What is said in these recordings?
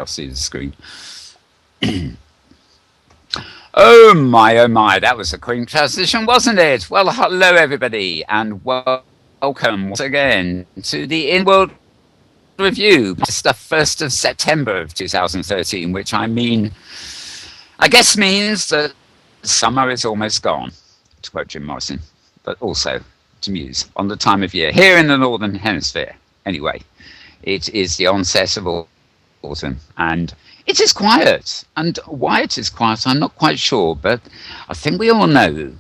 I'll see the screen. Oh my, that was a quick transition, wasn't it? Well, hello everybody, and welcome once again to the Inworld review. It's the 1st of September of 2013, which I guess means that summer is almost gone, to quote Jim Morrison, but also to muse on the time of year here in the Northern Hemisphere. Anyway, it is the onset of autumn, and it is quiet. And why it is quiet, I'm not quite sure, but I think we all know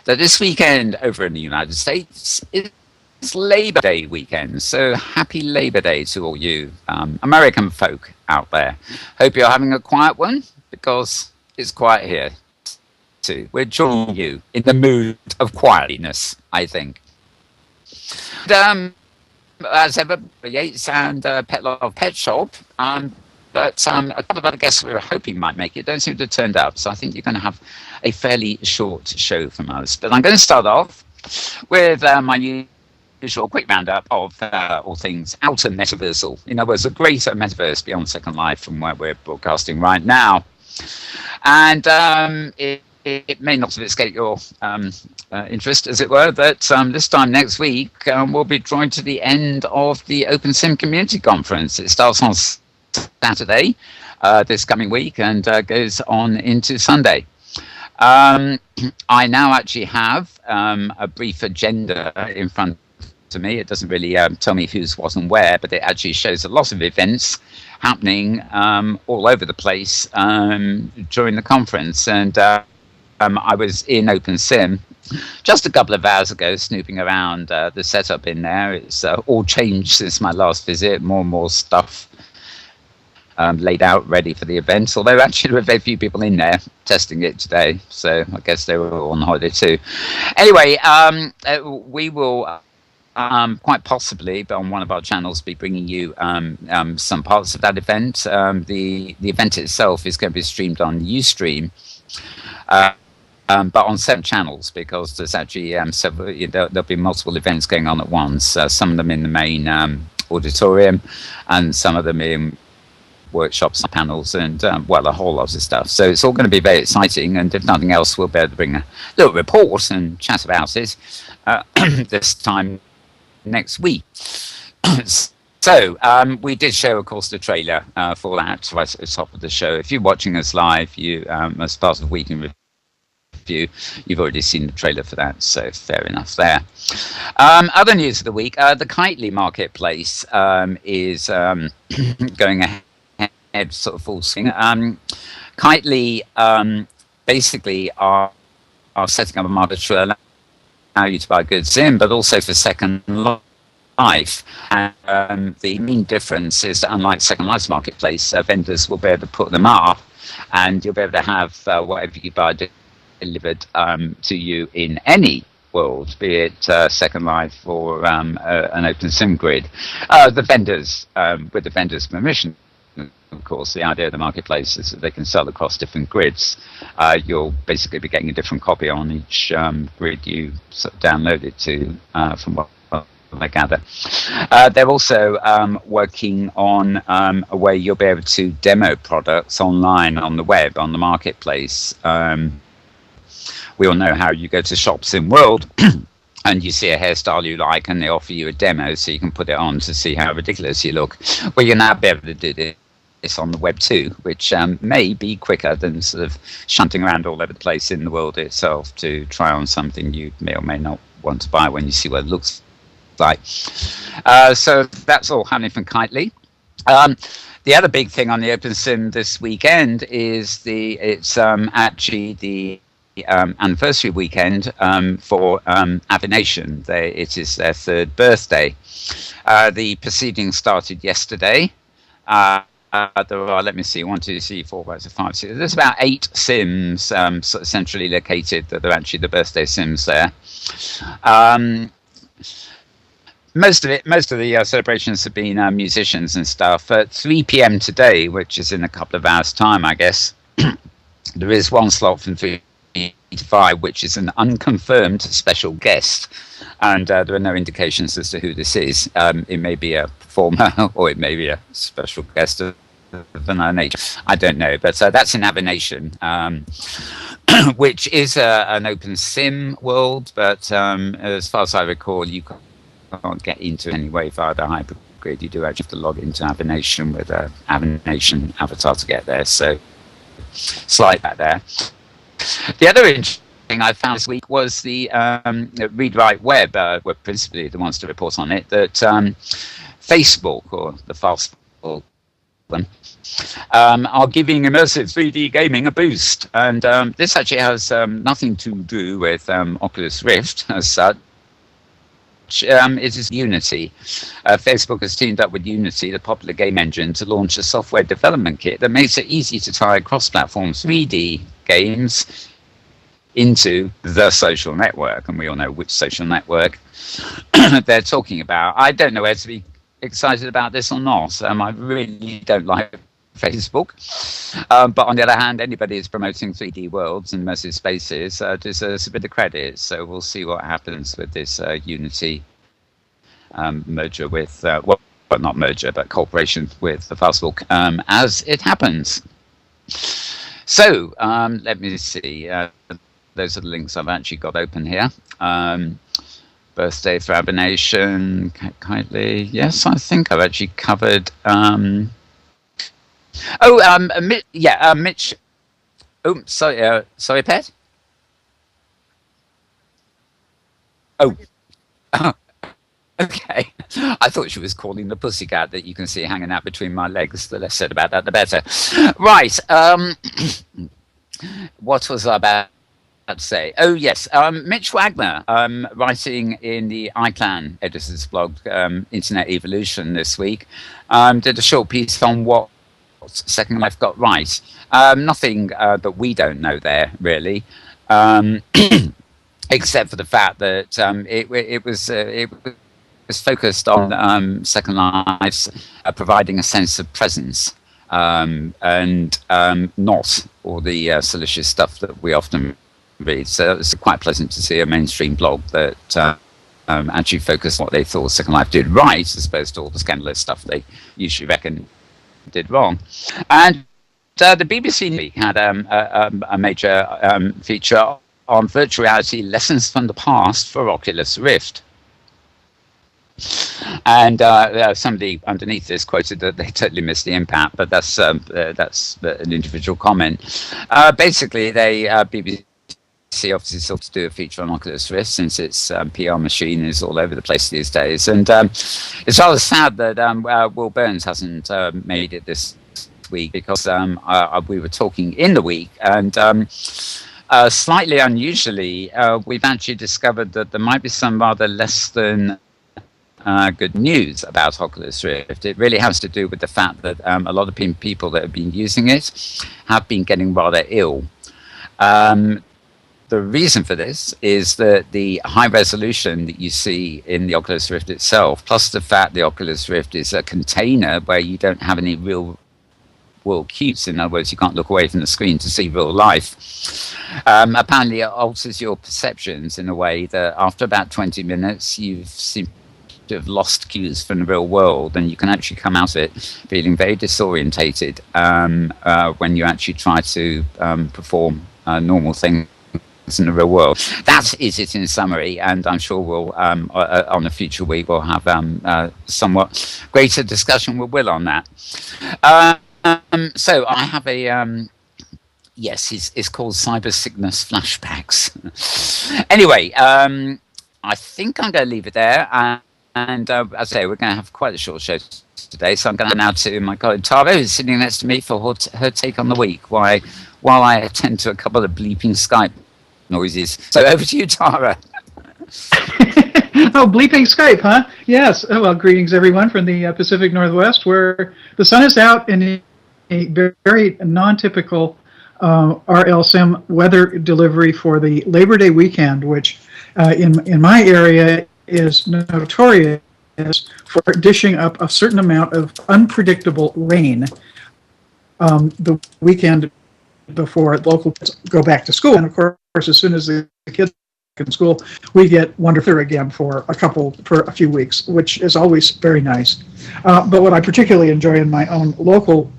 that this weekend over in the United States is Labor Day weekend. So happy Labor Day to all you American folk out there. Hope you're having a quiet one, because it's quiet here too. We're joining you in the mood of quietness, I think. As ever, Yates and Petlove Pet Shop. But a couple of other guests we were hoping might make it don't seem to have turned up. So I think you're going to have a fairly short show from us. But I'm going to start off with my usual quick roundup of all things outer metaversal. In other words, a greater metaverse beyond Second Life from where we're broadcasting right now. And it may not have escaped your interest, as it were, but this time next week we'll be drawing to the end of the OpenSim Community Conference. It starts on Saturday this coming week and goes on into Sunday. I now actually have a brief agenda in front of me. It doesn't really tell me who's what and where, but it actually shows a lot of events happening all over the place during the conference. And I was in OpenSim just a couple of hours ago, snooping around the setup in there. It's all changed since my last visit. More and more stuff laid out, ready for the event. Although actually there were very few people in there testing it today, so I guess they were all on holiday too. Anyway, we will quite possibly, but on one of our channels, be bringing you some parts of that event. The event itself is going to be streamed on Ustream. But on 7 channels, because there's actually several. There'll be multiple events going on at once. Some of them in the main auditorium, and some of them in workshops and panels, and well, a whole lot of stuff. So it's all going to be very exciting. And if nothing else, we'll be able to bring a little report and chat about it this time next week. So we did show, of course, the trailer for that right at the top of the show. If you're watching us live, you as part of the week in review, you've already seen the trailer for that, so fair enough there. Other news of the week, the Kitely marketplace is going ahead sort of full swing. Kitely basically are setting up a market to allow you to buy goods in, but also for Second Life. And the main difference is that unlike Second Life's marketplace, vendors will be able to put them up, and you'll be able to have whatever you buy delivered to you in any world, be it Second Life or an OpenSim grid. The vendors, with the vendors' permission, of course. The idea of the marketplace is that they can sell across different grids. You'll basically be getting a different copy on each grid you sort of download it to, from what I gather. They're also working on a way you'll be able to demo products online on the web, on the marketplace. We all know how you go to shops in World and you see a hairstyle you like and they offer you a demo so you can put it on to see how ridiculous you look. Well, you'll now be able to do this on the web too, which may be quicker than sort of shunting around all over the place in the world itself to try on something you may or may not want to buy when you see what it looks like. So that's all happening from Kitely. The other big thing on the OpenSim this weekend is it's actually the anniversary weekend for Avination. It is their 3rd birthday. The proceedings started yesterday. There are, let me see, 1, 2, 3, 4, 5, 6, 7. There's about 8 sims sort of centrally located that are actually the birthday sims there. Most of the celebrations have been musicians and stuff. At 3 p.m. today, which is in a couple of hours' time, I guess, there is one slot from 3 to 5, which is an unconfirmed special guest. And there are no indications as to who this is. It may be a performer or it may be a special guest vanilla nature. I don't know, but that's in Avenation, which is an open sim world, but as far as I recall, you can't get into it anyway via the hypergrid. You do actually have to log into Avenation with a Avenation avatar to get there, so slide back there. The other interesting thing I found this week was the Read Write Web were principally the ones to report on it, that Facebook, or the fast one, are giving immersive 3D gaming a boost. And this actually has nothing to do with Oculus Rift as such. It is Unity. Facebook has teamed up with Unity, the popular game engine, to launch a software development kit that makes it easy to tie cross-platform 3D games into the social network. And we all know which social network they're talking about. I don't know whether to be excited about this or not. I really don't like Facebook. But on the other hand, anybody who's promoting 3D worlds and immersive spaces deserves a bit of credit. So we'll see what happens with this Unity merger with, well, not merger, but cooperation with the Facebook as it happens. So let me see. Those are the links I've actually got open here. Birthday for Avenation, kindly. Yes, I think I've actually covered. Mitch. Oh, sorry, Pet. Oh, okay. I thought she was calling the pussycat that you can see hanging out between my legs. The less said about that, the better. Right. What was I about to say? Oh, yes. Mitch Wagner, writing in the iClan editors blog, Internet Evolution this week, did a short piece on what Second Life got right. Nothing that we don't know there, really, except for the fact that it was focused on Second Life's providing a sense of presence, and not all the salacious stuff that we often read. So it's quite pleasant to see a mainstream blog that actually focused on what they thought Second Life did right, as opposed to all the scandalous stuff they usually reckon did wrong. And the BBC had a major feature on virtual reality lessons from the past for Oculus Rift. And somebody underneath this quoted that they totally missed the impact, but that's an individual comment. Basically, BBC obviously sought to do a feature on Oculus Rift, since its PR machine is all over the place these days. And it's rather sad that Will Burns hasn't made it this week, because we were talking in the week, and slightly unusually, we've actually discovered that there might be some rather less than good news about Oculus Rift. It really has to do with the fact that a lot of people that have been using it have been getting rather ill. The reason for this is that the high resolution that you see in the Oculus Rift itself, plus the fact the Oculus Rift is a container where you don't have any real world cues. In other words, you can't look away from the screen to see real life. Apparently, it alters your perceptions in a way that after about 20 minutes, you seem to have lost cues from the real world, and you can actually come out of it feeling very disorientated when you actually try to perform normal things in the real world. That is it in summary, and I'm sure we'll on a future week we'll have somewhat greater discussion with Will on that. So I have a yes, it's called Cyber Sickness Flashbacks. Anyway, I think I'm going to leave it there, and as I say, we're going to have quite a short show today, so I'm going to now to my colleague Tara, who's sitting next to me, for her take on the week, while I attend to a couple of bleeping Skype noises. So over to you, Tara. Oh, bleeping Skype, huh? Yes. Oh, well, greetings, everyone, from the Pacific Northwest, where the sun is out in a very non-typical RLSIM weather delivery for the Labor Day weekend, which in my area is notorious for dishing up a certain amount of unpredictable rain the weekend before local kids go back to school. And of course, as soon as the kids are back in school, we get wonderful again for a few weeks, which is always very nice. But what I particularly enjoy in my own local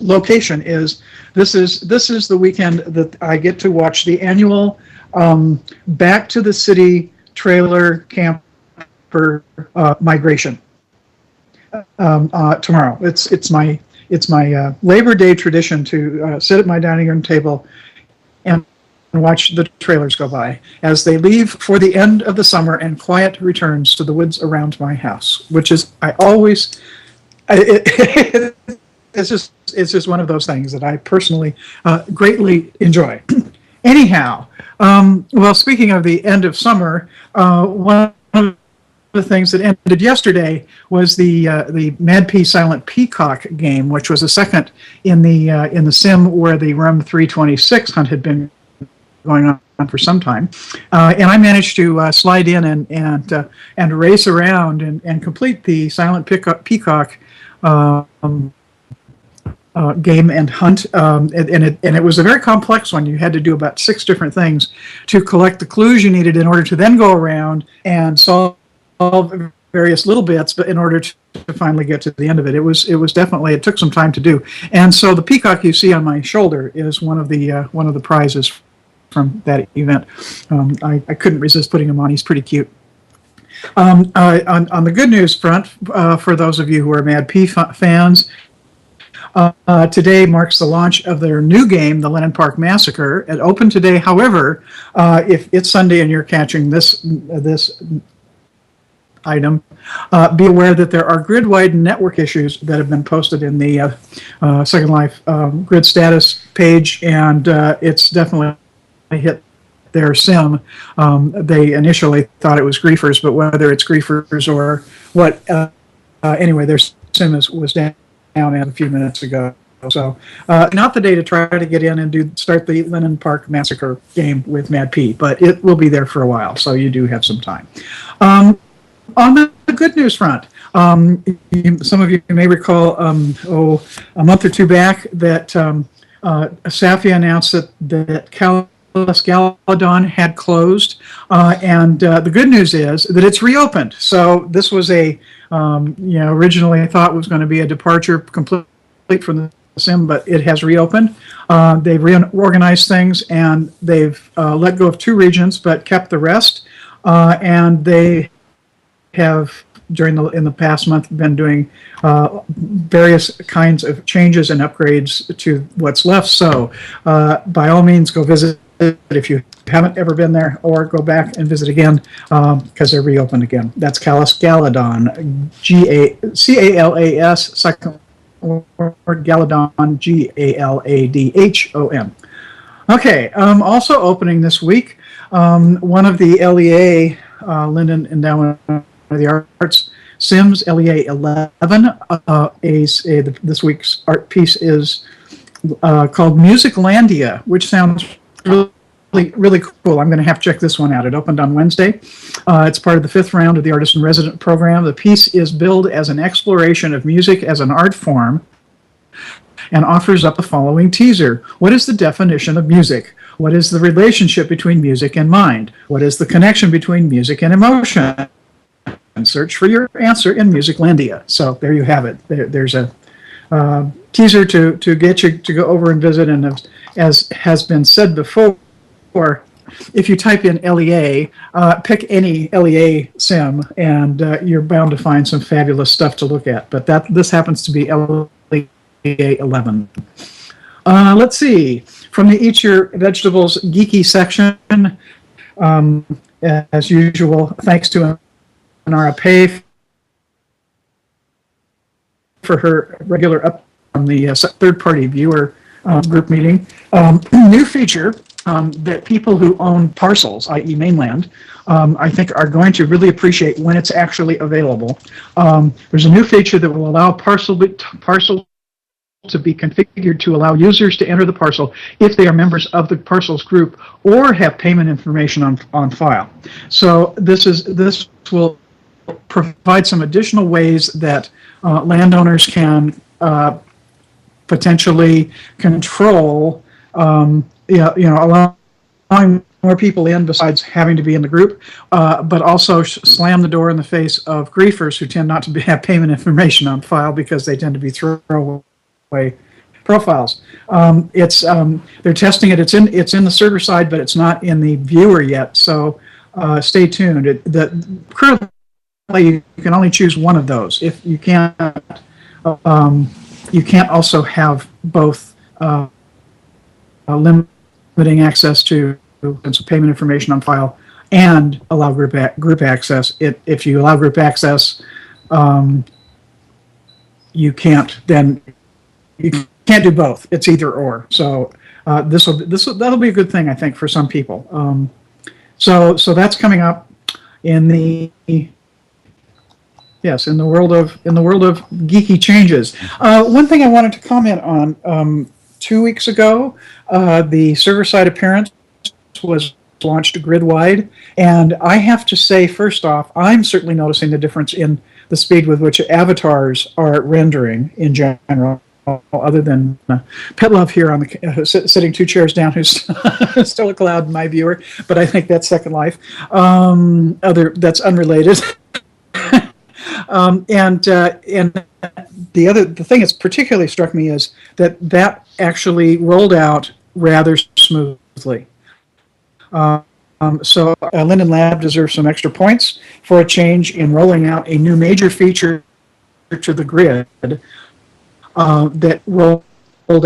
location is this is the weekend that I get to watch the annual Back to the City trailer camper migration tomorrow. It's my Labor Day tradition to sit at my dining room table and watch the trailers go by as they leave for the end of the summer and quiet returns to the woods around my house, which is it's just one of those things that I personally greatly enjoy. Anyhow, well, speaking of the end of summer, one of the things that ended yesterday was the MadP Silent Peacock game, which was a second in the sim where the Rum 326 hunt had been going on for some time, and I managed to slide in and race around and complete the Silent Peacock game and hunt, and it was a very complex one. You had to do about 6 different things to collect the clues you needed in order to then go around and solve various little bits, but in order to finally get to the end of it. It was definitely, it took some time to do. And so the peacock you see on my shoulder is one of the prizes from that event. I couldn't resist putting him on. He's pretty cute. On the good news front, for those of you who are MadP fans, today marks the launch of their new game, the Lennon Park Massacre. It opened today. However, if it's Sunday and you're catching this item, be aware that there are grid-wide network issues that have been posted in the Second Life grid status page, and it's definitely hit their sim. They initially thought it was griefers, but whether it's griefers or what, anyway, their sim was down a few minutes ago. So not the day to try to get in and start the Lennon Park Massacre game with MadP, but it will be there for a while, so you do have some time. On the good news front, some of you may recall, a month or two back that Safia announced that Galadon had closed, and the good news is that it's reopened. So this was originally I thought was going to be a departure complete from the sim, but it has reopened. They've reorganized things, and they've let go of 2 regions, but kept the rest. And they have, in the past month, been doing various kinds of changes and upgrades to what's left. So by all means, go visit if you haven't ever been there, or go back and visit again because they're reopened again. That's Galadon, Calas, second word, Galadon, Galadhon. Okay, also opening this week, one of the LEA, Linden Endowment of the Arts Sims, LEA 11. This week's art piece is called Musiclandia, which sounds really cool. I'm going to have to check this one out. It opened on Wednesday. It's part of the 5th round of the Artist in Resident program. The piece is billed as an exploration of music as an art form and offers up the following teaser. What is the definition of music? What is the relationship between music and mind? What is the connection between music and emotion? And search for your answer in Musiclandia. So there you have it. There's a teaser to get you to go over and visit. And as has been said before, if you type in LEA, pick any LEA sim, and you're bound to find some fabulous stuff to look at. But this happens to be LEA 11. Let's see. From the Eat Your Vegetables geeky section, as usual, thanks to Anara Pay for her regular up on the third-party viewer group meeting. New feature that people who own parcels, i.e. mainland, I think are going to really appreciate when it's actually available. There's a new feature that will allow parcel to be configured to allow users to enter the parcel if they are members of the parcels group or have payment information on file. So this will provide some additional ways that landowners can potentially control, allowing more people in besides having to be in the group, but also slam the door in the face of griefers who tend not to have payment information on file because they tend to be throwaway profiles. They're testing it. It's in the server side, but it's not in the viewer yet. So stay tuned. Currently, you can only choose one of those. If you can't, you can't also have both limiting access to payment information on file and allow group access. If you allow group access, you can't do both. It's either or. So that'll be a good thing, I think, for some people. So that's coming up in the world of geeky changes. One thing I wanted to comment on, 2 weeks ago, the server-side appearance was launched grid-wide, and I have to say, first off, I'm certainly noticing the difference in the speed with which avatars are rendering in general, other than Petlove here on the sitting 2 chairs down, who's still a cloud in my viewer, but I think that's Second Life. That's unrelated. And the thing that's particularly struck me is that actually rolled out rather smoothly. So Linden Lab deserves some extra points for a change in rolling out a new major feature to the grid that rolled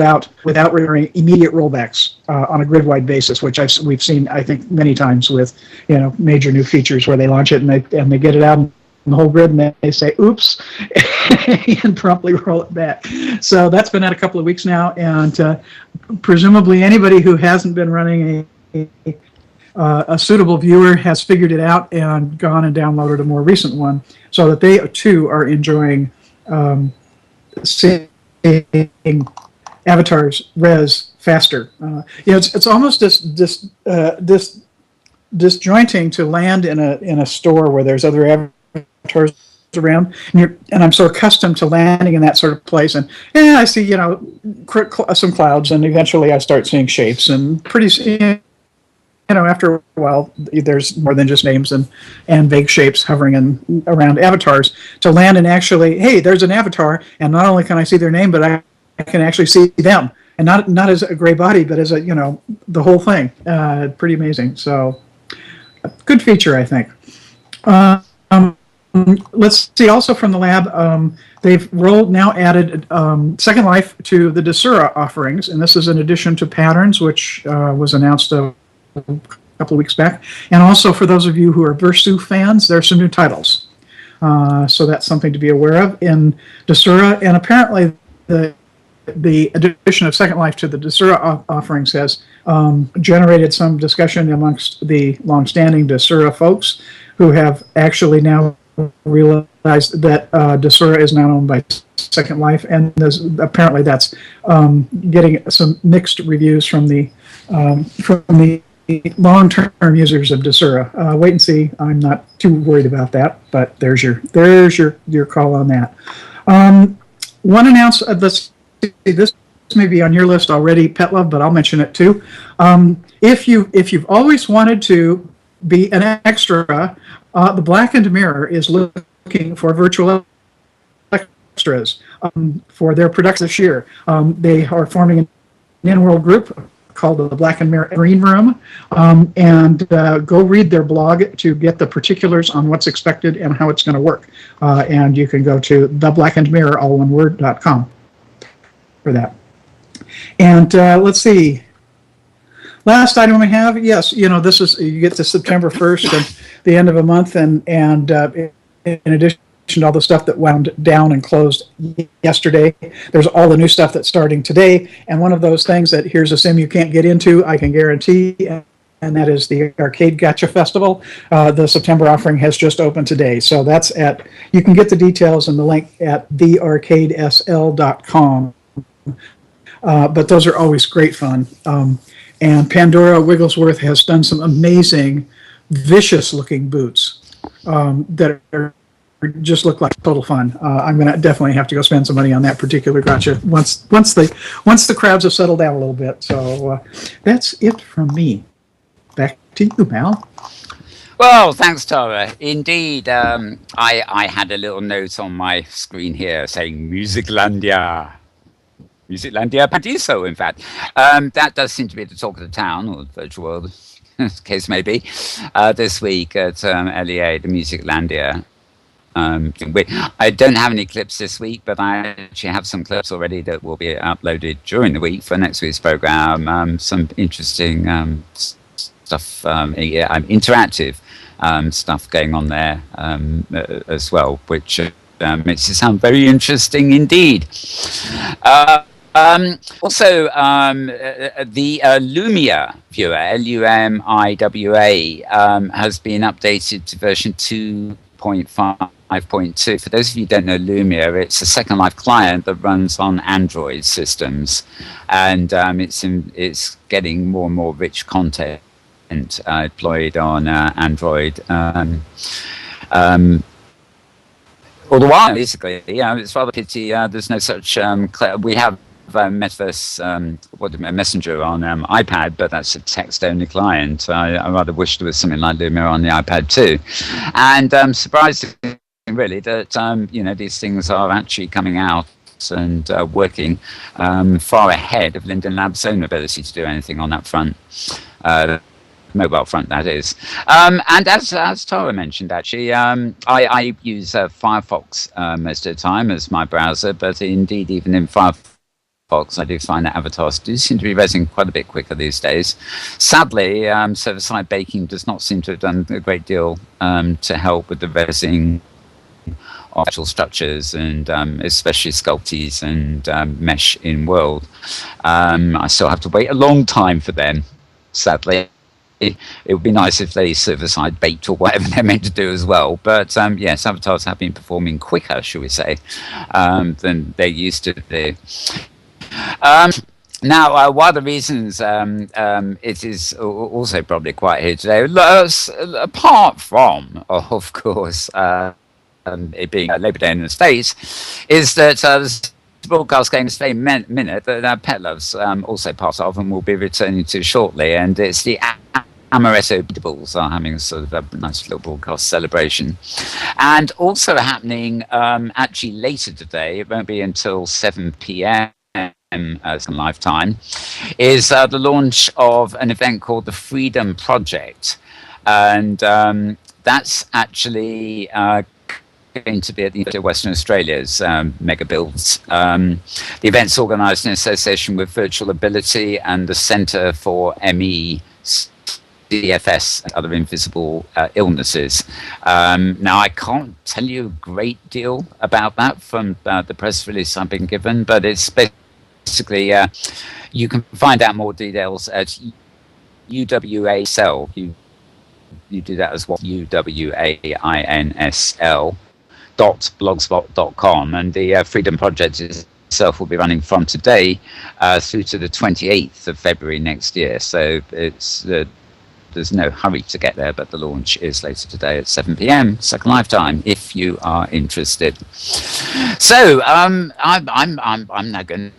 out without requiring immediate rollbacks on a grid-wide basis, which we've seen, I think, many times with major new features where they launch it and they get it out in the whole grid and they say oops and promptly roll it back. So that's been out a couple of weeks now, and presumably anybody who hasn't been running a suitable viewer has figured it out and gone and downloaded a more recent one, so that they too are enjoying seeing avatars res faster. It's almost disjointing to land in a store where there's other avatars around, and I'm so accustomed to landing in that sort of place, and I see some clouds, and eventually I start seeing shapes, and pretty soon, after a while, there's more than just names and vague shapes hovering around avatars. To land and actually, hey, there's an avatar, and not only can I see their name, but I can actually see them, and not as a gray body, but as the whole thing. Pretty amazing. So, good feature, I think. Let's see. Also from the lab, they've added Second Life to the Desura offerings, and this is in addition to Patterns, which was announced a couple of weeks back. And also, for those of you who are Versu fans, there are some new titles. So that's something to be aware of in Desura. And apparently, the addition of Second Life to the Desura offerings has generated some discussion amongst the longstanding Desura folks, who have actually now realized that Desura is now owned by Second Life, and apparently that's getting some mixed reviews from the long-term users of Desura. Wait and see. I'm not too worried about that, but there's your call on that. One announcement. This may be on your list already, Petlove, but I'll mention it too. If you've always wanted to be an extra, the Blackened Mirror is looking for virtual extras for their production this year. They are forming an Inworld group called the Blackened Mirror Green Room, and go read their blog to get the particulars on what's expected and how it's going to work. And you can go to theblackedmirror.com for that. And let's see. Last item we have, yes, this is, you get to September 1st and the end of a month, and in addition to all the stuff that wound down and closed yesterday, there's all the new stuff that's starting today, and one of those things that here's a sim you can't get into, I can guarantee, and that is the Arcade Gacha Festival. The September offering has just opened today, so that's you can get the details and the link at thearcadesl.com, but those are always great fun. And Pandora Wigglesworth has done some amazing, vicious-looking boots that just look like total fun. I'm going to definitely have to go spend some money on that particular gacha once the crowds have settled down a little bit. So that's it from me. Back to you, Mal. Well, thanks, Tara. Indeed, I had a little note on my screen here saying Musiclandia. Musiclandia Paradiso, in fact. That does seem to be the talk of the town, or the virtual world, as the case may be, this week at LEA, the Musiclandia. I don't have any clips this week, but I actually have some clips already that will be uploaded during the week for next week's program. Some interesting stuff, interactive stuff going on there as well, which makes it sound very interesting indeed. Also, the Lumia viewer, Lumiwa, has been updated to version 2.5.2. For those of you who don't know Lumia, it's a Second Life client that runs on Android systems, and it's getting more and more rich content deployed on Android. All the while, basically, it's rather pity there's no such. We have metaverse messenger on iPad, but that's a text-only client. I rather wish there was something like Lumia on the iPad too. And surprised really that these things are actually coming out and working far ahead of Linden Labs' own ability to do anything on that front. Mobile front, that is. And as Tara mentioned, actually, I use Firefox most of the time as my browser, but indeed, even in Firefox, I do find that avatars do seem to be resing quite a bit quicker these days. Sadly, server-side baking does not seem to have done a great deal to help with the resing of actual structures, and especially Sculpties and Mesh Inworld. I still have to wait a long time for them, sadly. It would be nice if they server-side baked or whatever they're meant to do as well. But yes, avatars have been performing quicker, shall we say, than they used to do. Now, one of the reasons it is also probably quiet here today, apart from, of course, it being Labor Day in the States, is that this broadcast going this very minute that Petlove's also part of and will be returning to shortly, and it's the Amaretto Beatables are having a sort of a nice little broadcast celebration. And also happening actually later today, it won't be until 7 p.m. As in lifetime, is the launch of an event called the Freedom Project. And that's actually going to be at the Western Australia's mega builds. The event's organised in association with Virtual Ability and the Centre for ME DFS and other invisible illnesses. Now, I can't tell you a great deal about that from the press release I've been given, but it's basically you can find out more details at UWASL. You do that as well, UWAINSL.blogspot.com, and the Freedom Project itself will be running from today through to the 28th of February next year. So it's there's no hurry to get there, but the launch is later today at 7 p.m. Second Lifetime, if you are interested. So I'm now going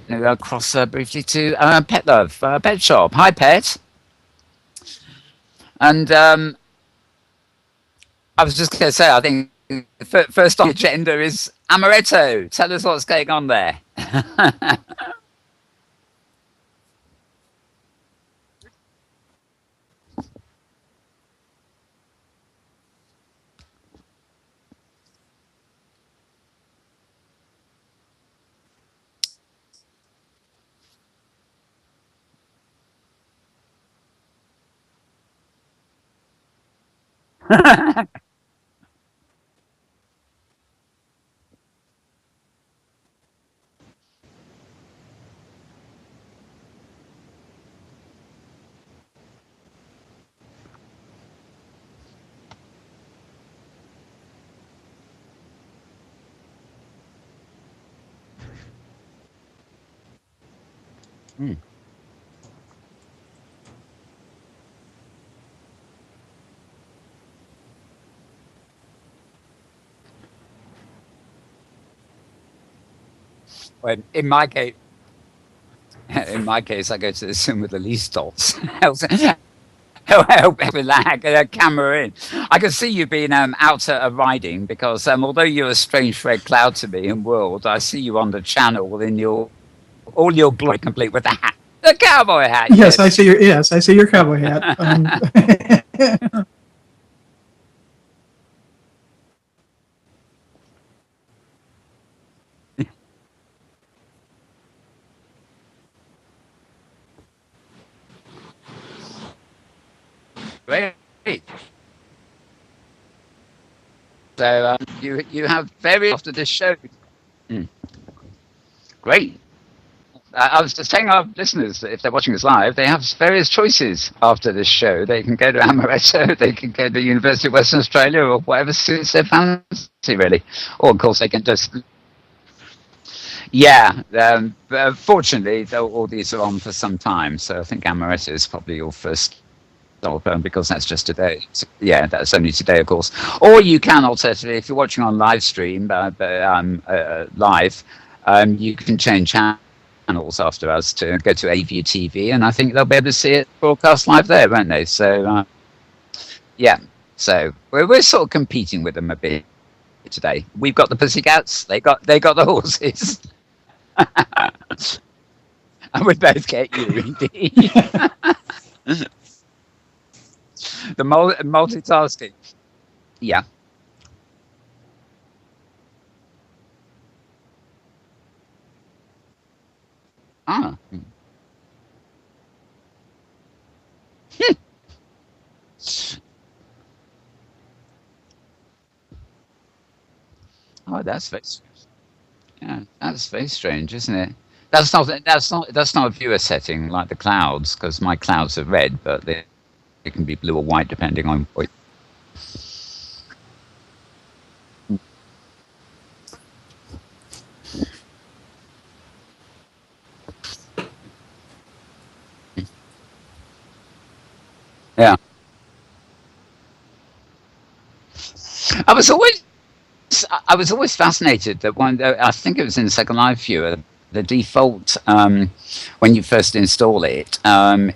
to go across briefly to Petlove, Pet Shop. Hi, Pet. And I was just going to say, I think the first on the agenda is Amaretto. Tell us what's going on there. Well, in my case, I go to the sim with the least dots. help lag a camera in. I can see you being out riding, because although you're a strange red cloud to me in World, I see you on the channel in your all your glory complete with the hat, the cowboy hat. Yes, I see your cowboy hat. Great. So you have very after this show. Mm. Great. I was just saying, our listeners, if they're watching us live, they have various choices after this show. They can go to Amaretto, they can go to the University of Western Australia, or whatever suits their fancy, really. Or, of course, they can just... Yeah, fortunately, all these are on for some time, so I think Amaretto is probably your first because that's just today. Yeah, that's only today, of course. Or you can, alternatively, if you're watching on live stream, live, you can change channels after us to go to AView TV, and I think they'll be able to see it broadcast live there, won't they? So, yeah. So we're sort of competing with them a bit today. We've got the pussycats. They got the horses. And we both get you, indeed. The multitasking. Yeah. Ah. Oh, that's very strange. Yeah, that's very strange, isn't it? That's not a viewer setting like the clouds, because my clouds are red, but they can be blue or white depending on what. Yeah, I was always I was always fascinated that I think it was in Second Life Viewer. The default when you first install it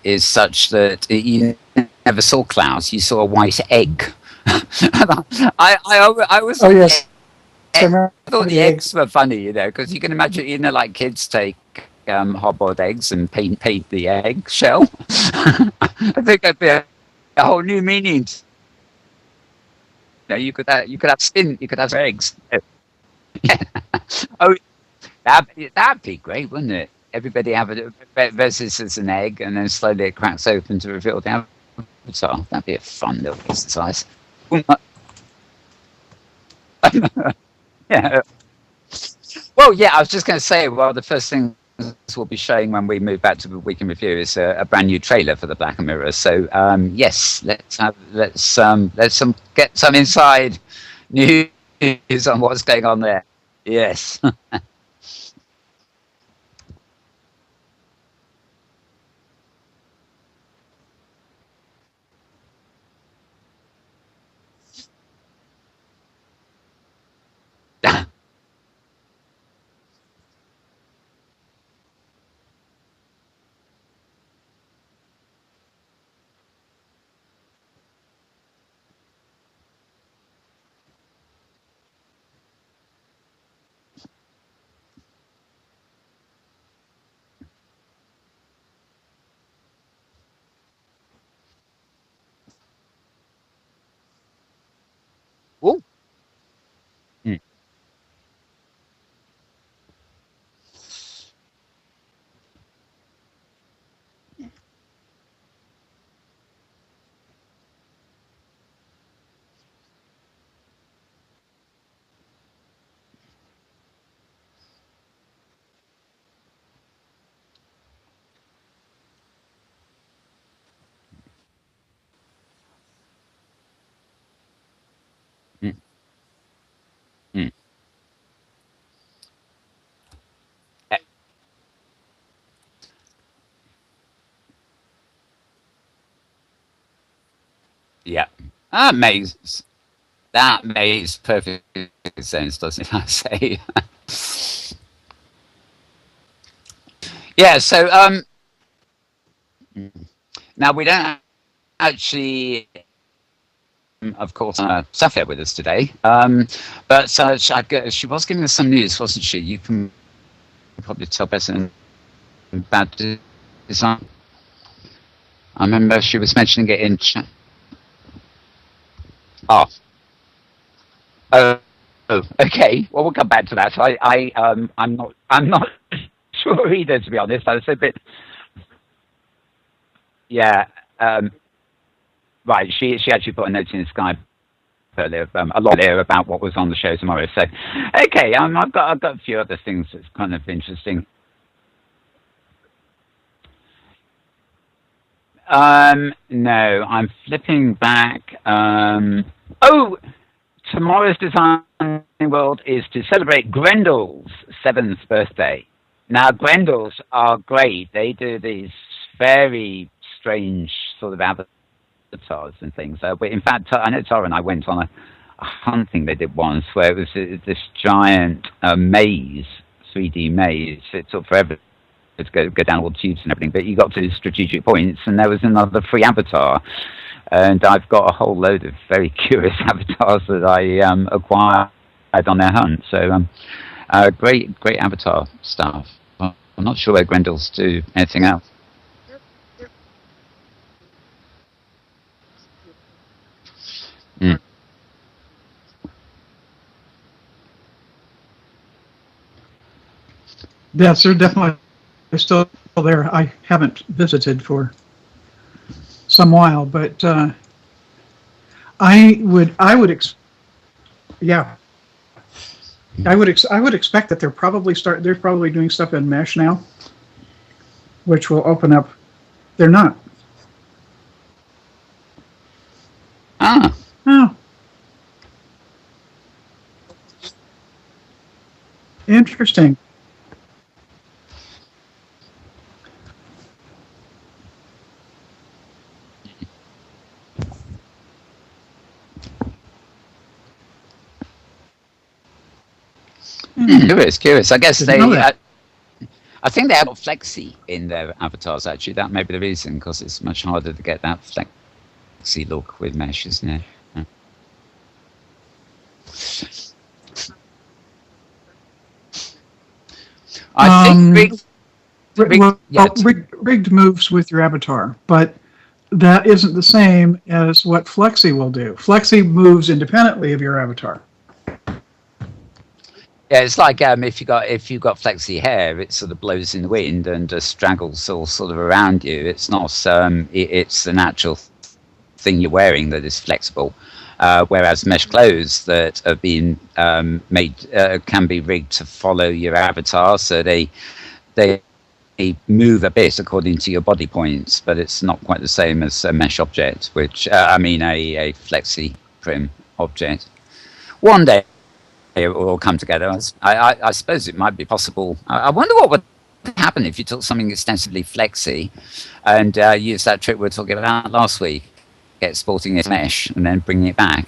is such that you never saw clouds; you saw a white egg. I was. Oh yes, I I remember thought the the eggs were funny, because you can imagine, like kids take hard-boiled eggs and paint the egg shell. I think that'd be a whole new meaning. You could have skin, you could have eggs. Yeah. Oh, that'd be great, wouldn't it? Everybody have it versus as an egg, and then slowly it cracks open to reveal the avatar. That'd be a fun little exercise. Yeah. Well, yeah, I was just going to say, the first thing we'll be showing when we move back to the Week in Review is a brand new trailer for the Black Mirror. So, yes, let's get some inside news on what's going on there. Yes. Ooh. Mm, mm, mm. Eh, yeah. That makes perfect sense, doesn't it? I say. Yeah. So, now we don't actually, of course, Safia with us today. But she was giving us some news, wasn't she? You can probably tell better than bad design. I remember she was mentioning it in chat. Oh. Oh, okay. Well, we'll come back to that. I'm not sure either, to be honest. I was a bit. Yeah. Right. She actually put a note in Skype earlier, a lot earlier about what was on the show tomorrow. So, okay. I've got a few other things that's kind of interesting. No, I'm flipping back. Oh. Tomorrow's Design World is to celebrate Grendel's 7th birthday. Now, Grendels are great. They do these very strange sort of avatars and things. In fact, I know Tara and I went on a hunting they did once where it was this giant maze, 3D maze. It took forever to go down all the tubes and everything, but you got to strategic points and there was another free avatar. And I've got a whole load of very curious avatars that I acquired on their hunt. So great avatar stuff. I'm not sure where Grendel's do anything else. Mm. Yes, they're definitely still there. I haven't visited for some while, but I would expect that they're probably doing stuff in Mesh now, which will open up. They're not. Ah. Oh. Interesting. Curious. I guess they. I think they have flexi in their avatars. Actually, that may be the reason, because it's much harder to get that flexi look with Mesh, isn't it? Yeah. I think rigged moves with your avatar, but that isn't the same as what flexi will do. Flexi moves independently of your avatar. Yeah, it's like if you got flexi hair, it sort of blows in the wind and straggles all sort of around you. It's not it's the natural thing you're wearing that is flexible. Whereas mesh clothes that have been made can be rigged to follow your avatar, so they move a bit according to your body points, but it's not quite the same as a mesh object, which a flexi prim object. One day it will all come together. I suppose it might be possible. I wonder what would happen if you took something extensively flexi and used that trick we were talking about last week, exporting its mesh and then bringing it back.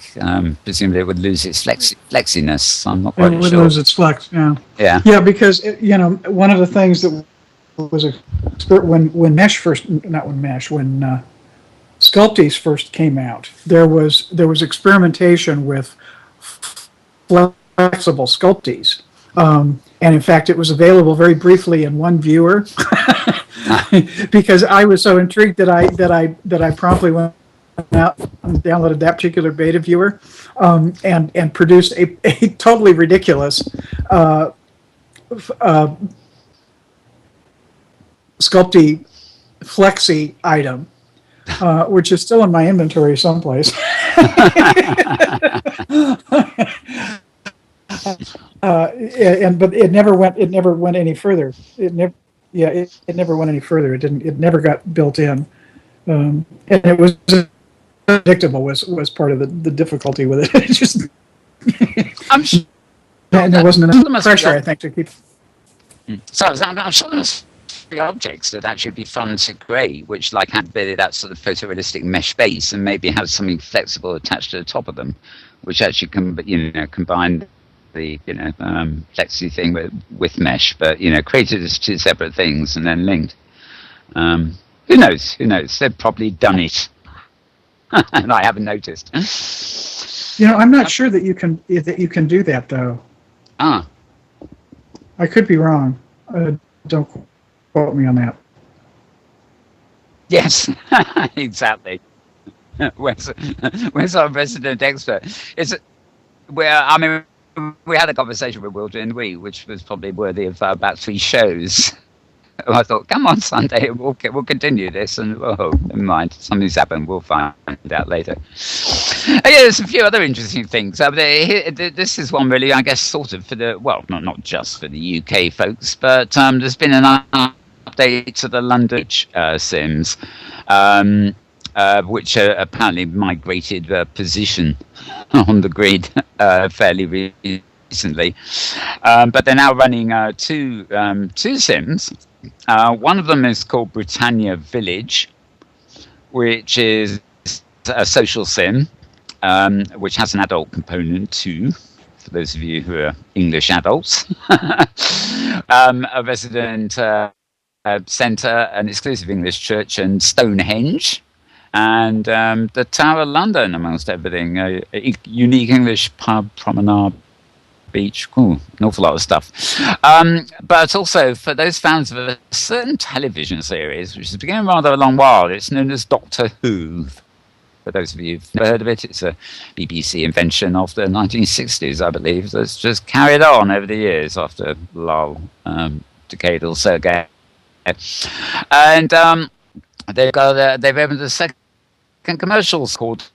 Presumably it would lose its flexiness. I'm not quite sure. It would lose its flex, yeah. Yeah, because, one of the things that was when Sculpties first came out, there was experimentation with flexible Sculpties, and in fact it was available very briefly in one viewer because I was so intrigued that I promptly went out and downloaded that particular beta viewer, and produced a totally ridiculous Sculpty flexi item, which is still in my inventory someplace. But it never went any further. It never went any further. It never got built in, and it was predictable. Was part of the difficulty with it. It just and there wasn't enough pressure, I think, to keep. So I'm sure there must be objects that actually be fun to create, which had that sort of photorealistic mesh base, and maybe have something flexible attached to the top of them, which actually can combine the flexi thing with mesh, but created as two separate things and then linked. Who knows? They've probably done it, and I haven't noticed. I'm not sure that you can do that though. I could be wrong. Don't quote me on that. Yes, exactly. Where's our resident expert? I mean, we had a conversation with Will during the week, which was probably worthy of about 3 shows. I thought, come on Sunday, we'll continue this, and oh, never mind, something's happened. We'll find out later. Yeah, there's a few other interesting things. This is one really, I guess, sort of for the not just for the UK folks, but there's been an update to the London Sims, which apparently migrated position on the grid fairly recently, but they're now running two Sims. One of them is called Britannia Village, which is a social sim, which has an adult component too, for those of you who are English adults. A resident centre, an exclusive English church, and Stonehenge, and the Tower of London, amongst everything. A unique English pub, promenade, beach. Ooh, an awful lot of stuff. But also, for those fans of a certain television series, which has been going rather a long while, it's known as Doctor Who. For those of you who've never heard of it, it's a BBC invention of the 1960s, I believe, that's just carried on over the years after a lull, decade or so ago. And they've opened a second commercials called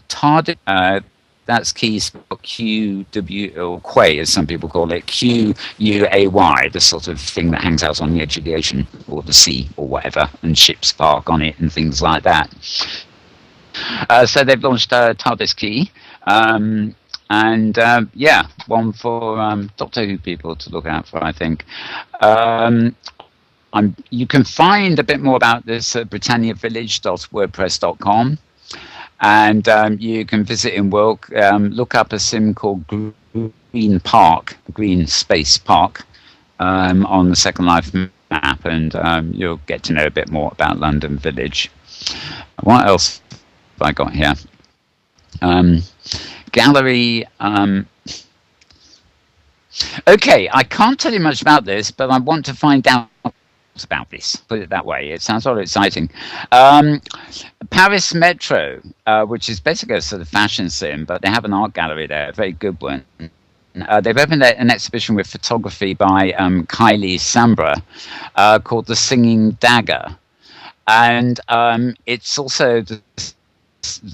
TARDIS. That's keys for QW, or Quay, as some people call it, QUAY, the sort of thing that hangs out on the edge of the ocean or the sea or whatever, and ships park on it and things like that. So they've launched TARDIS Key, and one for Doctor Who people to look out for, I think. You can find a bit more about this at britanniavillage.wordpress.com. And you can visit Inworld, look up a sim called Green Space Park, on the Second Life map, and you'll get to know a bit more about London Village. What else have I got here? Gallery. Okay, I can't tell you much about this, but I want to find out about this, put it that way. It sounds sort of exciting. Paris Metro, which is basically a sort of fashion sim, but they have an art gallery there, a very good one. They've opened an exhibition with photography by Kylie Sambra called The Singing Dagger, and it's also the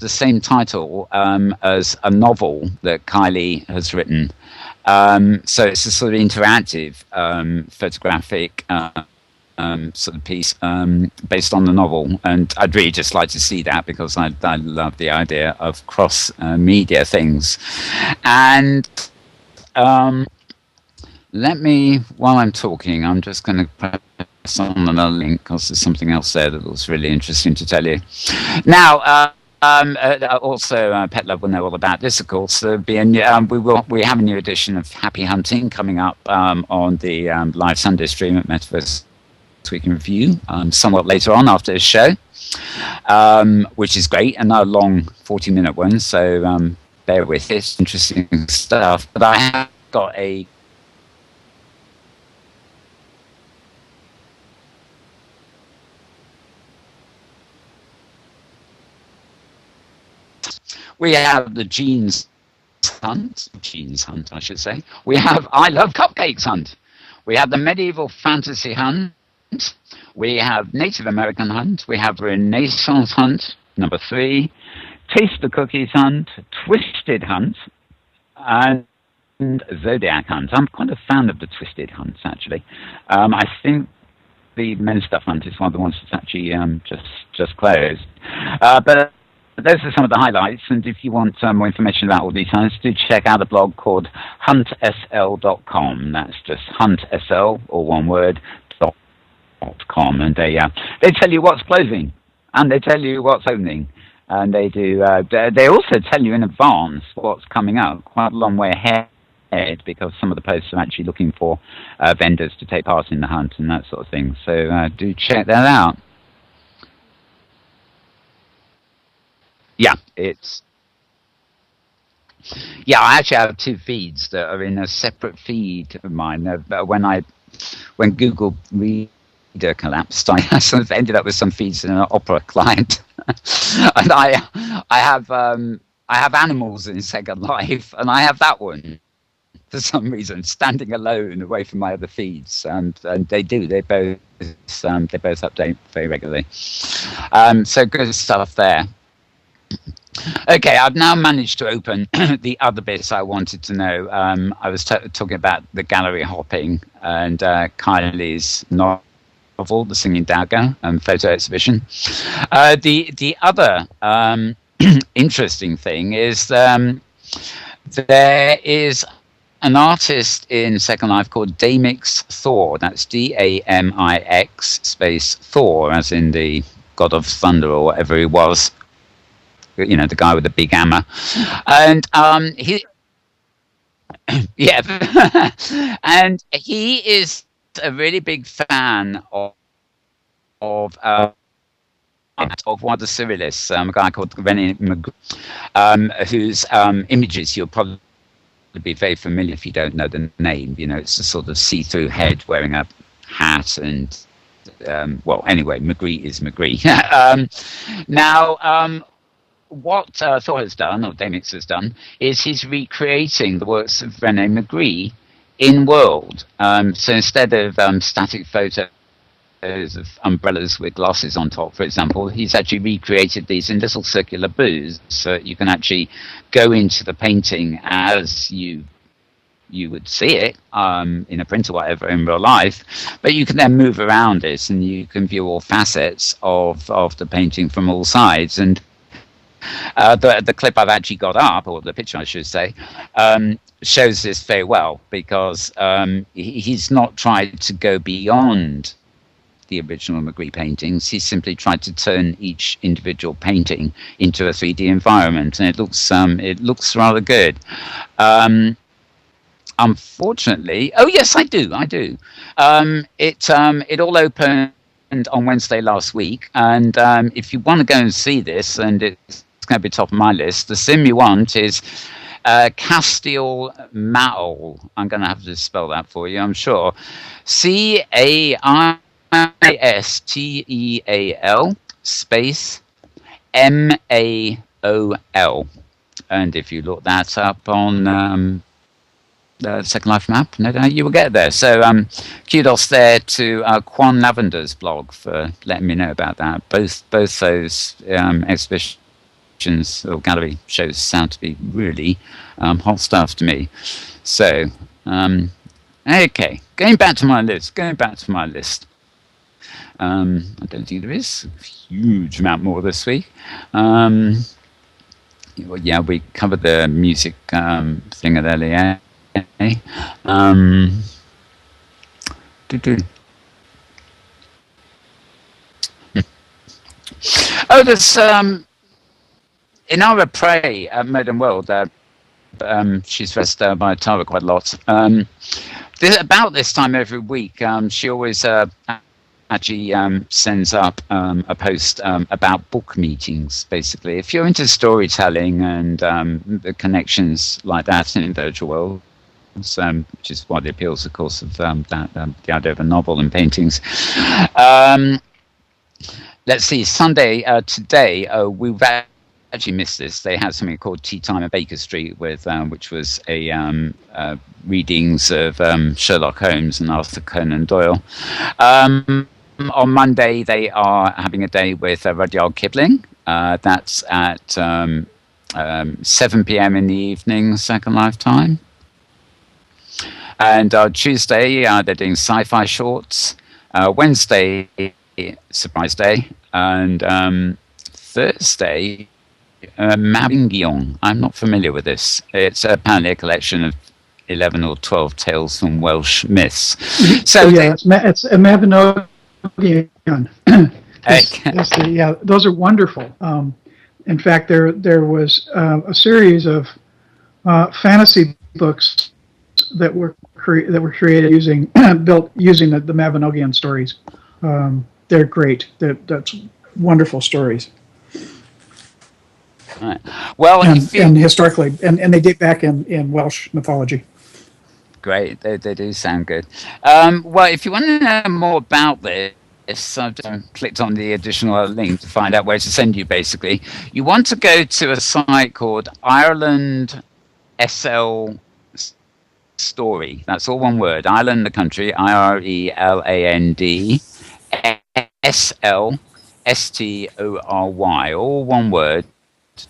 same title as a novel that Kylie has written. So it's a sort of interactive photographic sort of piece based on the novel, and I'd really just like to see that, because I love the idea of cross media things. And let me, while I'm talking, I'm just going to press on another link, because there's something else there that looks really interesting to tell you. Now, also, Petlove will know all about this, of course. We have a new edition of Happy Hunting coming up on the live Sunday stream at Metaverse Week in Review, somewhat later on after the show, which is great, and a long 40-minute one, so bear with it. Interesting stuff. But I have got a we have the Jeans Hunt, I should say. We have I Love Cupcakes Hunt. We have the Medieval Fantasy Hunt. We have Native American Hunt. We have Renaissance Hunt, number 3. Taste the Cookies Hunt. Twisted Hunt. And Zodiac Hunt. I'm quite a fan of the Twisted Hunts, actually. I think the Men's Stuff Hunt is one of the ones that's actually just closed. But those are some of the highlights, and if you want more information about all these hunts, do check out a blog called huntsl.com. That's just huntsl, or one word, .com, and they tell you what's closing, and they tell you what's opening, and they also tell you in advance what's coming up, quite a long way ahead, because some of the posts are actually looking for vendors to take part in the hunt and that sort of thing. So do check that out. Yeah, I actually have 2 feeds that are in a separate feed of mine. When Google collapsed, I sort of ended up with some feeds in an Opera client, and I have animals in Second Life, and I have that one for some reason standing alone away from my other feeds, and they both update very regularly. So good stuff there. Okay, I've now managed to open the other bits I wanted to know. I was talking about the gallery hopping and Kylie's novel, The Singing Dagger, photo exhibition. The other interesting thing is there is an artist in Second Life called Damix Thor. That's Damix space Thor, as in the god of thunder or whatever he was. You know, the guy with the big hammer, and he, yeah, and he is a really big fan of one of the surrealists, a guy called René Magritte, whose images you'll probably be very familiar if you don't know the name. You know, it's a sort of see-through head wearing a hat and. Well, anyway, Magritte is Magritte. Now. What Thor has done, or Damix has done, is he's recreating the works of René Magritte in World. So instead of static photos of umbrellas with glasses on top, for example, he's actually recreated these in little circular booths, so that you can actually go into the painting as you would see it in a print or whatever in real life, but you can then move around it and you can view all facets of the painting from all sides. And the clip I've actually got up, or the picture I should say, shows this very well, because he's not tried to go beyond the original Magritte paintings. He's simply tried to turn each individual painting into a 3D environment, and it looks rather good. Unfortunately, oh yes, I do. It all opened on Wednesday last week, and if you want to go and see this, and it's going to be top of my list, the sim you want is Castile Maol. I'm going to have to spell that for you, I'm sure. Caisteal space Maol. And if you look that up on the Second Life map, no doubt you will get there. So kudos there to Quan Lavender's blog for letting me know about that. Both those exhibitions or gallery shows sound to be really hot stuff to me. So okay, going back to my list. I don't think there is a huge amount more this week. Yeah, we covered the music thing earlier. Oh, there's Inara Prey at Modern World. She's dressed by Tara quite a lot. About this time every week, she always actually sends up a post about book meetings, basically. If you're into storytelling and the connections like that in virtual world, which is one of the appeals, of course, of the idea of a novel and paintings. Let's see, Sunday, today, we've actually missed this. They had something called Tea Time at Baker Street, with which was a readings of Sherlock Holmes and Arthur Conan Doyle. On Monday, they are having a day with Rudyard Kipling. That's at 7 p.m. in the evening, Second Life time. And Tuesday, they're doing sci-fi shorts. Wednesday, surprise day. And Thursday, Mabingyong. I'm not familiar with this. It's apparently a collection of 11 or 12 tales from Welsh myths. So yeah, it's a Mabinogion. Yeah, those are wonderful. In fact, there was a series of fantasy books that were created using the Mabinogion stories. They're great. That's wonderful stories. Right. Well, and historically, and they date back in Welsh mythology. Great, they do sound good. Well, if you want to know more about this, Yes, I've clicked on the additional link to find out where to send you. Basically, you want to go to a site called Ireland SL Story. That's all one word. Ireland, the country. IRELAND SLSTORY. All one word.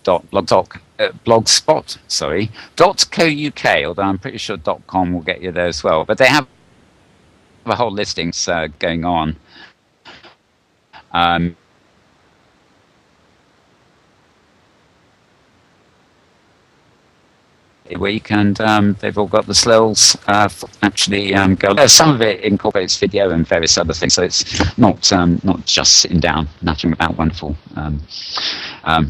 Blogspot. Sorry. .co.uk. Although I'm pretty sure .com will get you there as well. But they have a whole listings going on. Week, and they've all got the slills actually go. Some of it incorporates video and various other things, so it's not just sitting down nattering about wonderful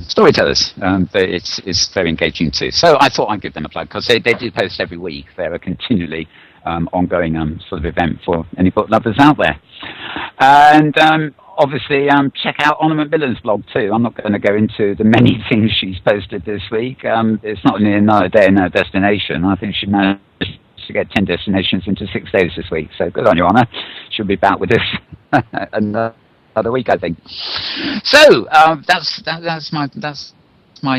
storytellers. But it's very engaging too. So I thought I'd give them a plug because they do post every week. They're a continually ongoing sort of event for any book lovers out there. And obviously, check out Ornament Miller's blog too. I'm not going to go into the many things she's posted this week. It's not only another day, no destination. I think she managed to get 10 destinations into 6 days this week. So good on you, Anna. She'll be back with us another week, I think. So that's my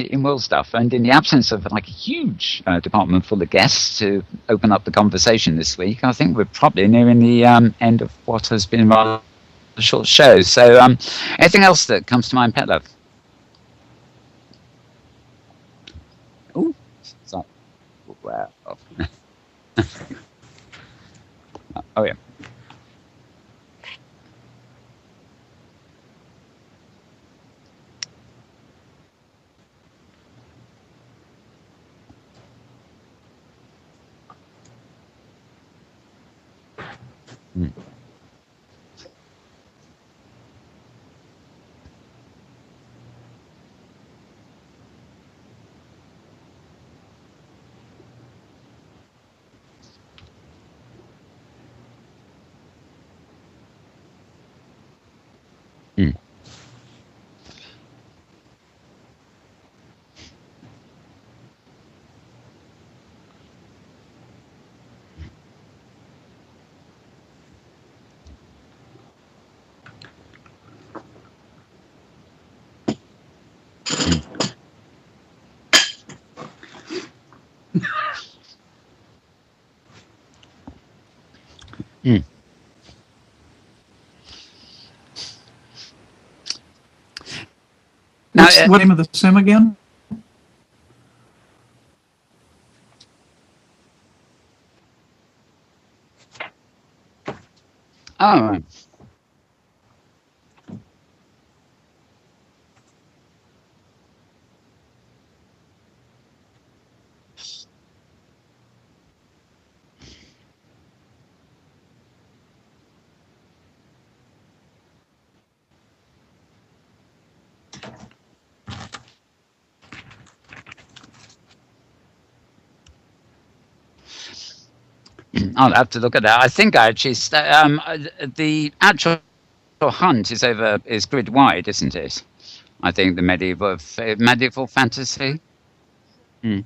Inworld stuff. And in the absence of like a huge department full of guests to open up the conversation this week, I think we're probably nearing the end of what has been rather a short show. So anything else that comes to mind, Petlove? Oh, so, well, oh yeah. Hmm. Hmm. Hmm. What's the name of the sim again? Oh. I'll have to look at that. I think actually the actual hunt is grid wide, isn't it? I think the medieval fantasy. Mm.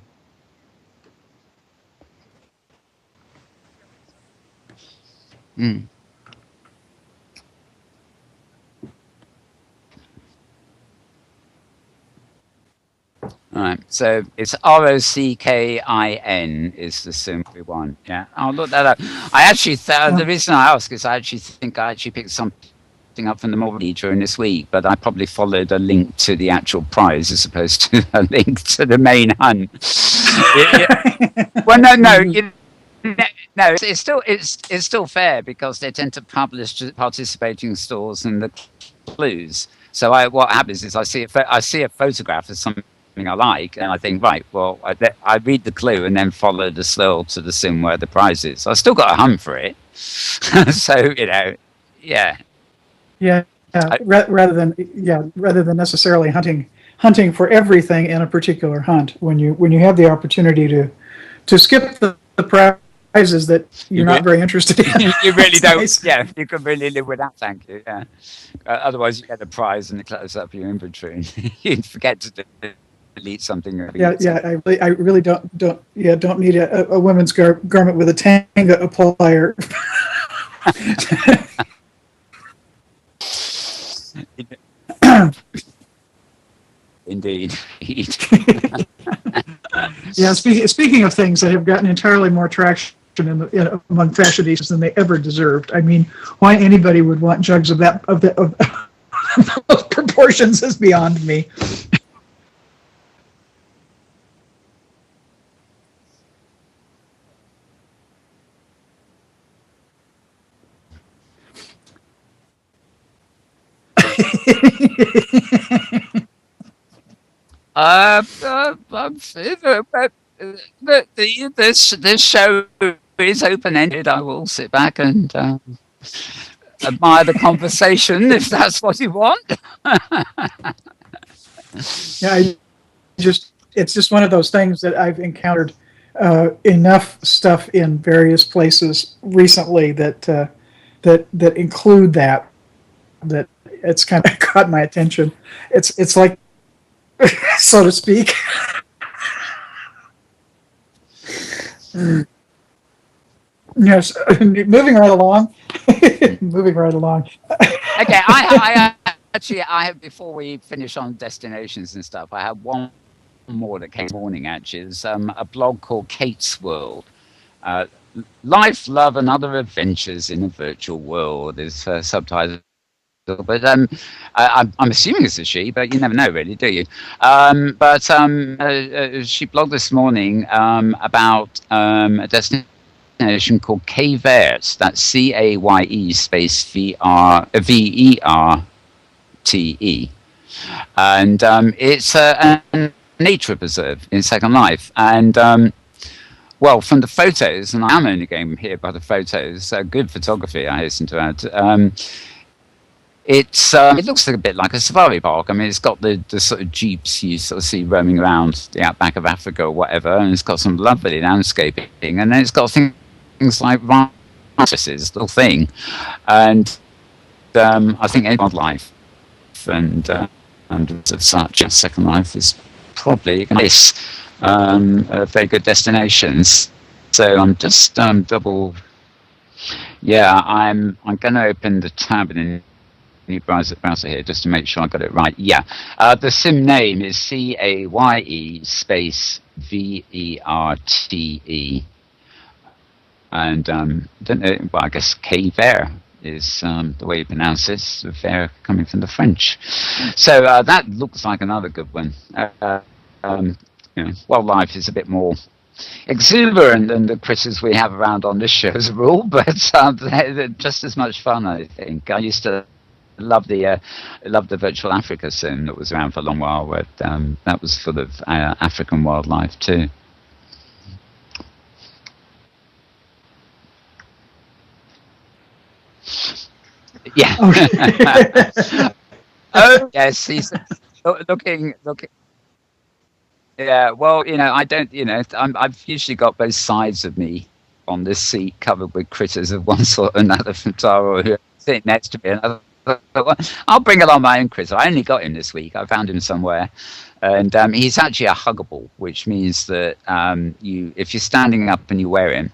Mm. All right, so it's ROCKIN is the simply one. Yeah, I'll look that up. I actually the reason I ask is I actually think I actually picked something up from the Morley during this week, but I probably followed a link to the actual prize as opposed to a link to the main hunt. Well, no, it's still fair because they tend to publish to participating stores and the clues. So what happens is I see a photograph of something I like, and I think, right, well, I read the clue and then follow the slur to the sim where the prize is. So I still got a hunt for it. So yeah. Rather than necessarily hunting for everything in a particular hunt. When you have the opportunity to skip the prizes that you're not very interested in. You really don't. Nice. Yeah, you can really live without. Thank you. Yeah. Otherwise, you get a prize and it clutters up your inventory. And you forget to delete something. I really don't need a women's garment with a tanga applier. Indeed. Yeah, speaking of things that have gotten entirely more traction among fashionistas than they ever deserved. I mean, why anybody would want jugs of those proportions is beyond me. This show is open-ended. I will sit back and admire the conversation if that's what you want. Yeah, it's just one of those things that I've encountered enough stuff in various places recently that include that it's kind of caught my attention. It's like, so to speak. Yes, moving right along. Moving right along. Okay, I have, before we finish on destinations and stuff, I have one more that came this morning, actually. It's a blog called Kate's World. Life, Love, and Other Adventures in a Virtual World is subtitled. But I'm assuming it's a she, but you never know, really, do you? She blogged this morning about a destination called K-Verse. That's C-A-Y-E space V-E-R-T-E. And it's a nature preserve in Second Life. And well, from the photos, and I'm only going here by the photos, good photography, I hasten to add. It looks a bit like a safari park. I mean, it's got the sort of jeeps you sort of see roaming around the outback of Africa or whatever, and it's got some lovely landscaping, and then it's got things like rhinoceroses, little thing, and I think any wildlife and of such. Second Life is probably this very good destinations. So I'm just double. Yeah, I'm going to open the tab in new browser here just to make sure I got it right. Yeah, the sim name is C-A-Y-E space V-E-R-T-E, and don't know. Well, I guess K-Ver is the way you pronounce this. Ver coming from the French. So that looks like another good one. Wildlife is a bit more exuberant than the critters we have around on this show as a rule, but they're just as much fun, I think. I used to love the Virtual Africa sim that was around for a long while, but that was full of African wildlife too. Yeah. Oh yes, he's looking. Yeah, well, I don't, I've usually got both sides of me on this seat covered with critters of one sort or another from Taro, who are sitting next to me. And I'll bring along my own critter. I only got him this week. I found him somewhere. And he's actually a huggable, which means that if you're standing up and you wear him,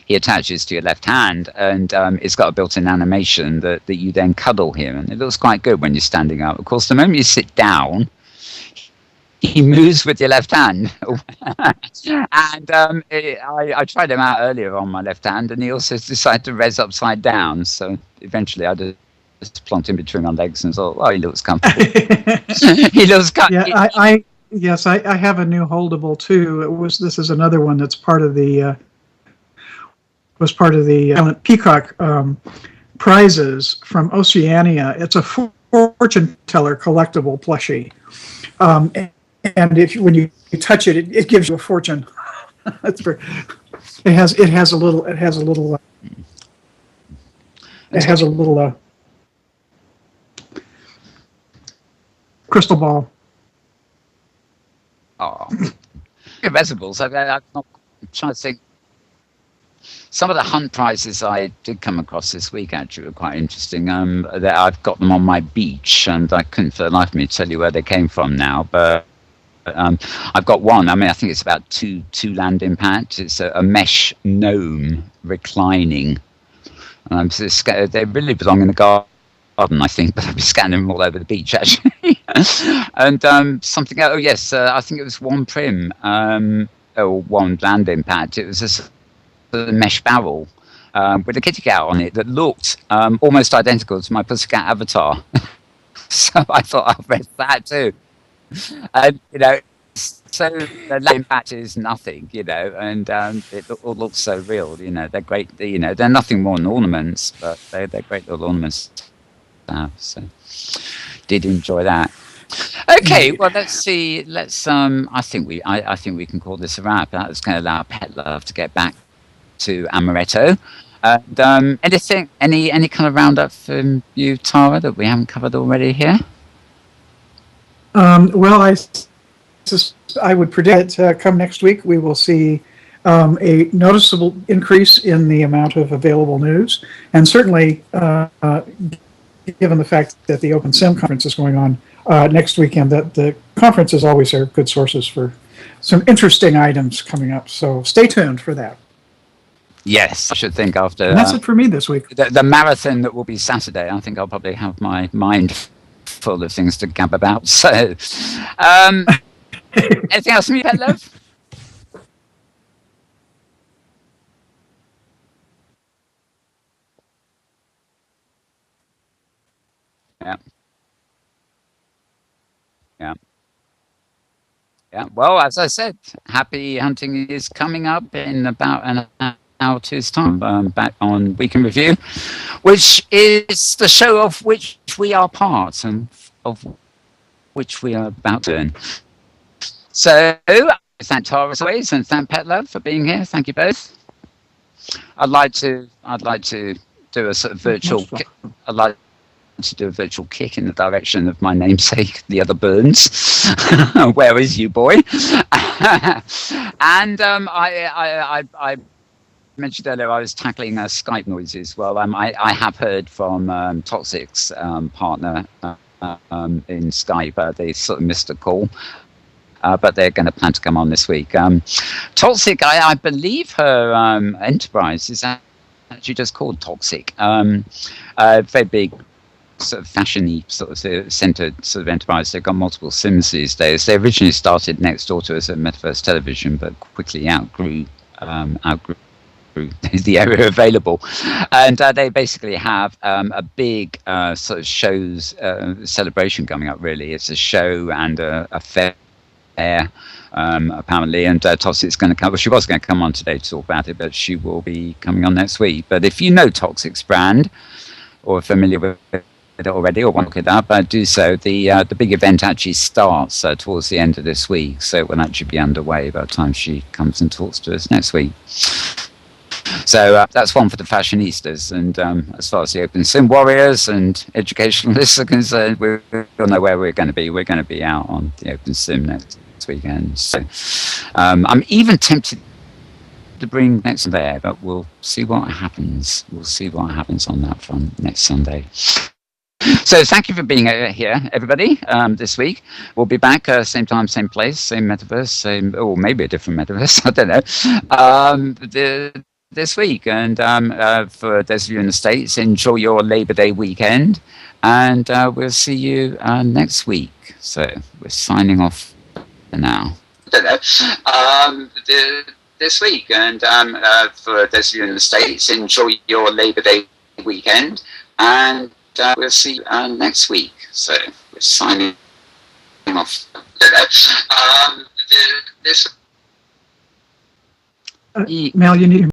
he attaches to your left hand, and it's got a built-in animation that you then cuddle him. And it looks quite good when you're standing up. Of course, the moment you sit down, he moves with your left hand. And I tried him out earlier on my left hand, and he also decided to res upside down. So eventually I just plonked him between my legs and thought, well, he looks comfortable. He looks comfortable. Yeah, yes, I have a new holdable too. This is another one that's part of the Peacock prizes from Oceania. It's a fortune teller collectible plushie. And when you touch it, it gives you a fortune. It has a little crystal ball. Oh, vegetables. I'm trying to think. Some of the hunt prizes I did come across this week actually were quite interesting. That I've got them on my beach, and I couldn't for the life of me tell you where they came from now, but. I've got one. I mean, I think it's about two land impact. It's a mesh gnome reclining. So they really belong in the garden garden, I think, but I'll be scanning them all over the beach actually. And something else. Oh yes, I think it was one prim or one land impact. It was a sort of mesh barrel with a kitty cat on it that looked almost identical to my Pussycat avatar. So I thought I'll read that too. And so the land impact is nothing, and it all looks so real. They're great. They're nothing more than ornaments, but they're great little ornaments. So did enjoy that. Okay, well let's see. I think we can call this a wrap. That's going to allow Petlove to get back to Amaretto. And any kind of roundup from you, Tara, that we haven't covered already here? Well, I would predict come next week we will see a noticeable increase in the amount of available news, and certainly given the fact that the Open Sim conference is going on next weekend, that the conferences always are good sources for some interesting items coming up. So stay tuned for that. Yes, I should think after. And that's it for me this week. The marathon that will be Saturday, I think I'll probably have my mind full of things to gab about. So, anything else from you, Petlove? Yeah. Yeah. Yeah. Well, as I said, Happy Hunting is coming up in about an hour or two's time, back on Week in Review, which is the show of which we are part and of which we are about to earn. So, thank Tara as always, and thank Petlove for being here. Thank you both. I'd like to do a sort of virtual. I'd like to do a virtual kick in the direction of my namesake, the other Burns. Where is you, boy? And I mentioned earlier I was tackling Skype noises. Well, I have heard from Toxic's partner in Skype. They sort of missed a call. But they're going to plan to come on this week. Toxic, I believe her enterprise is actually just called Toxic. Very big sort of fashion-y sort of centered sort of enterprise. They've got multiple Sims these days. They originally started next door to us at Metaverse Television, but quickly outgrew the area available, and they basically have a big sort of shows celebration coming up. Really, it's a show and a fair. Apparently, and Toxic's going to come. Well, she was going to come on today to talk about it, but she will be coming on next week. But if you know Toxic's brand or are familiar with it already or want to look it up, do so. The big event actually starts towards the end of this week, so it will actually be underway by the time she comes and talks to us next week. So that's one for the fashionistas, and as far as the Open Sim warriors and educationalists are concerned, we'll know where we're going to be. We're going to be out on the Open Sim next weekend. So I'm even tempted to bring next there, but we'll see what happens. We'll see what happens on that front next Sunday. So thank you for being here, everybody, this week. We'll be back same time, same place, same metaverse, or maybe a different metaverse, I don't know. This week, and for those of you in the States, enjoy your Labor Day weekend, and we'll see you next week. So we're signing off for now. This week, and for those of you in the States, enjoy your Labor Day weekend, and we'll see you next week. So we're signing off. Mel, you need